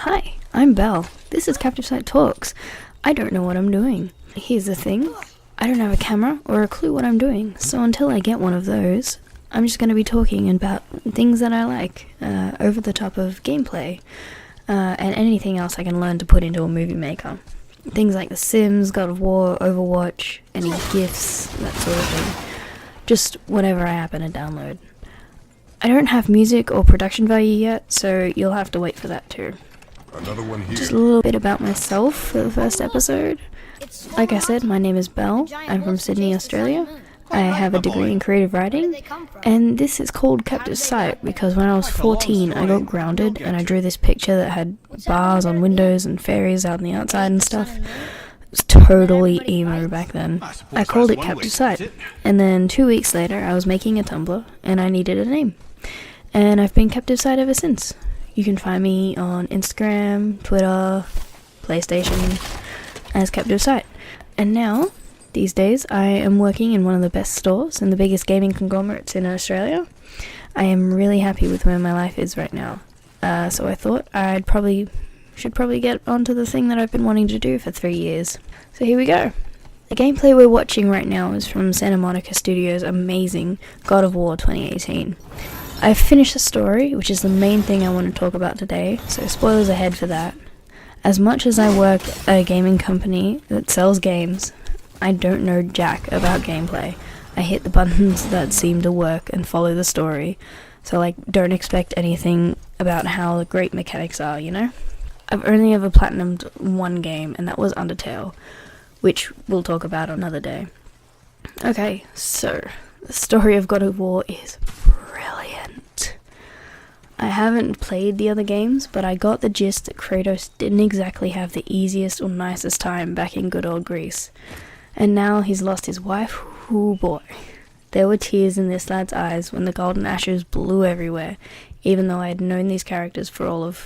Hi, I'm Belle. This is Captive Site Talks. I don't know what I'm doing. Here's the thing. I don't have a camera or a clue what I'm doing, so until I get one of those, I'm just going to be talking about things that I like, over the top of gameplay, and anything else I can learn to put into a movie maker. Things like The Sims, God of War, Overwatch, any GIFs, that sort of thing. Just whatever I happen to download. I don't have music or production value yet, so you'll have to wait for that too. Another one here. Just a little bit about myself for the first episode. Like I said, my name is Belle. I'm from Sydney, Australia. I have a degree in creative writing, and this is called Captive Site because when I was 14 I got grounded and I drew this picture that had bars on windows and fairies out on the outside and stuff. It was totally emo back then. I called it Captive Site, and then 2 weeks later I was making a Tumblr and I needed a name. And I've been Captive Site ever since. You can find me on Instagram, Twitter, PlayStation as Captive Site. And now, these days, I am working in one of the best stores and the biggest gaming conglomerates in Australia. I am really happy with where my life is right now. So I thought should probably get onto the thing that I've been wanting to do for 3 years. So here we go. The gameplay we're watching right now is from Santa Monica Studios' amazing God of War 2018. I've finished the story, which is the main thing I want to talk about today, so spoilers ahead for that. As much as I work at a gaming company that sells games, I don't know jack about gameplay. I hit the buttons that seem to work and follow the story, so don't expect anything about how the great mechanics are, you know? I've only ever platinumed one game, and that was Undertale, which we'll talk about another day. Okay, so the story of God of War is brilliant. I haven't played the other games, but I got the gist that Kratos didn't exactly have the easiest or nicest time back in good old Greece. And now he's lost his wife. Ooh boy. There were tears in this lad's eyes when the golden ashes blew everywhere, even though I had known these characters for all of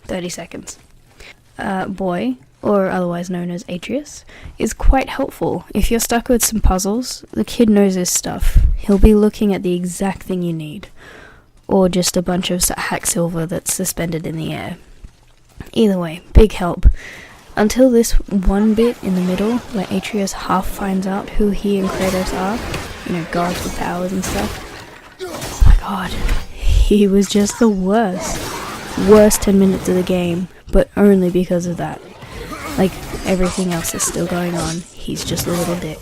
30 seconds. Boy, or otherwise known as Atreus, is quite helpful. If you're stuck with some puzzles, the kid knows his stuff. He'll be looking at the exact thing you need. Or just a bunch of hack silver that's suspended in the air. Either way, big help. Until this one bit in the middle, where Atreus half finds out who he and Kratos are, gods with powers and stuff. Oh my god, he was just the worst. Worst 10 minutes of the game, but only because of that. Everything else is still going on, he's just a little dick.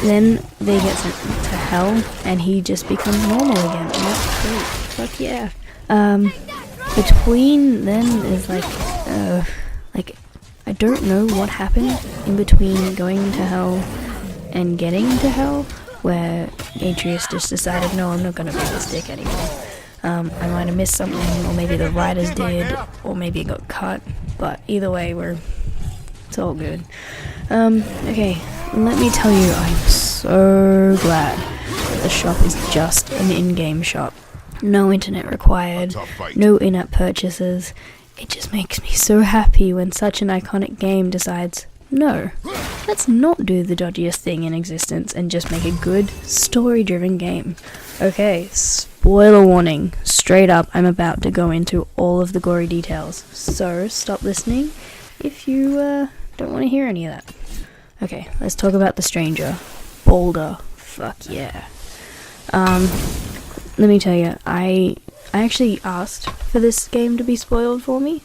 Then they get sent to hell, and he just becomes normal again, and that's great. Fuck yeah. Between then is I don't know what happened in between going to hell and getting to hell, where Atreus just decided, no, I'm not gonna be this dick anymore. I might have missed something, or maybe the writers did, or maybe it got cut, but either way, it's all good. Okay, let me tell you, I'm so glad that the shop is just an in-game shop. No internet required, no in-app purchases. It just makes me so happy when such an iconic game decides, no, let's not do the dodgiest thing in existence and just make a good, story-driven game. Okay, spoiler warning. Straight up, I'm about to go into all of the gory details, so stop listening if you don't want to hear any of that. Okay, let's talk about the stranger. Boulder. Fuck yeah. Let me tell you, I actually asked for this game to be spoiled for me,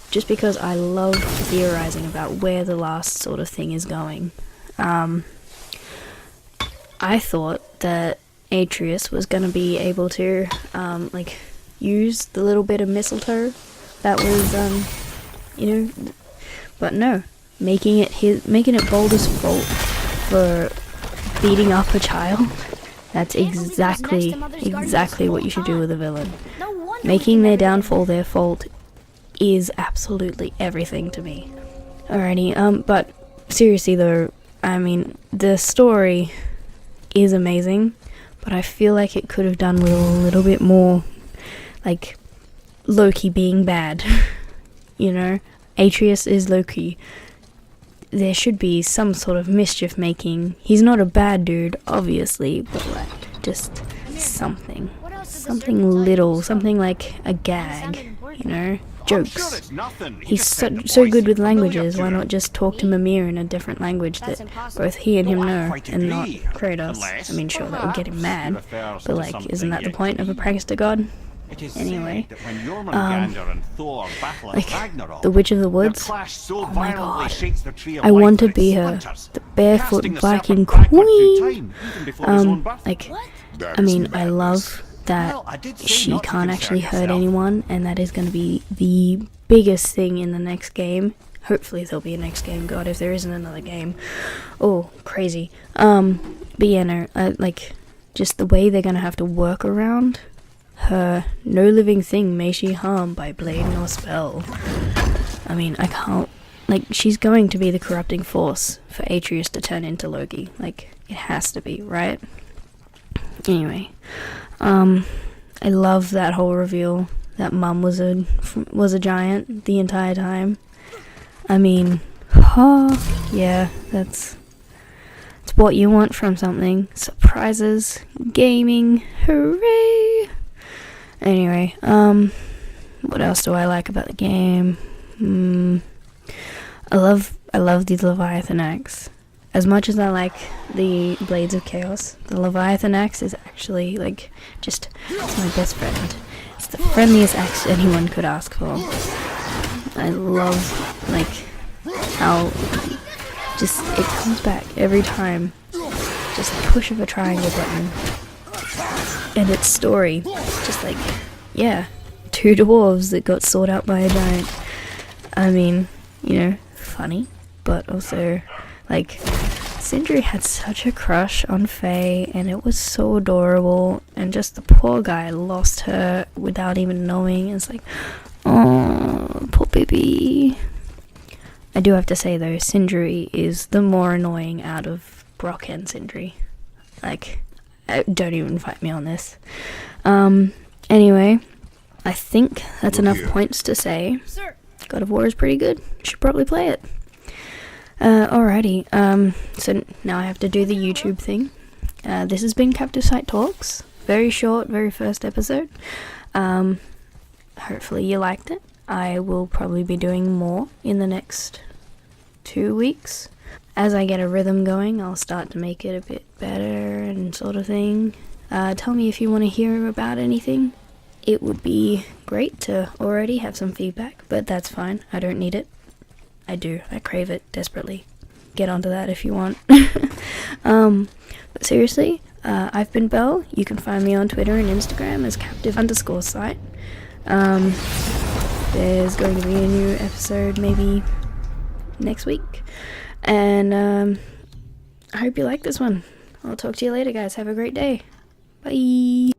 just because I love theorizing about where the last sort of thing is going. I thought that Atreus was going to be able to, use the little bit of mistletoe that was, but no. Making it Boulder's fault for beating up a child, that's exactly what you should do with a villain. Making their downfall their fault is absolutely everything to me. Alrighty, but seriously though, the story is amazing, but I feel like it could have done with a little bit more, Loki being bad. Atreus is Loki. There should be some sort of mischief making. He's not a bad dude, obviously, but just something little, something like a gag, you know, jokes. He's so good with languages, why not just talk to Mimir in a different language that both he and him know, and not Kratos? I mean, sure, that would get him mad, but like, isn't that the point of a prankster god? Anyway, like, the Witch of the Woods, oh my god, I want to be her, the barefoot Viking queen. Like, I mean, I love that she can't actually hurt anyone, and that is going to be the biggest thing in the next game. Hopefully there'll be a next game, god, if there isn't another game. Oh, crazy. But yeah, no, like, just the way they're going to have to work around her no living thing may she harm by blade nor spell. I mean, I can't, like, she's going to be the corrupting force for Atreus to turn into Loki. Like, it has to be, right? Anyway, I love that whole reveal that Mum was a giant the entire time. I mean, yeah, that's what you want from something. Surprises, gaming, hooray! Anyway, what else do I like about the game? I love the Leviathan axe. As much as I like the Blades of Chaos, the Leviathan axe is actually, like, just, it's my best friend. It's the friendliest axe anyone could ask for. I love, like, how just, it comes back every time. Just a push of a triangle button. And its story, just like, yeah, 2 dwarves that got sought out by a giant. I mean, you know, funny, but also, like, Sindri had such a crush on Faye, and it was so adorable, and just the poor guy lost her without even knowing. It's like, oh, poor baby. I do have to say, though, Sindri is the more annoying out of Brock and Sindri. Like, don't even fight me on this. Anyway, I think that's enough points to say God of War is pretty good. You should probably play it. Alrighty, so now I have to do the YouTube thing. This has been Captive Site Talks. Very short, very first episode. Hopefully you liked it. I will probably be doing more in the next 2 weeks. As I get a rhythm going, I'll start to make it a bit better and sort of thing. Tell me if you want to hear about anything. It would be great to already have some feedback, but that's fine. I don't need it. I do. I crave it desperately. Get onto that if you want. But seriously, I've been Belle. You can find me on Twitter and Instagram as captive_site. There's going to be a new episode maybe next week. And I hope you like this one. I'll talk to you later, guys. Have a great day. Bye.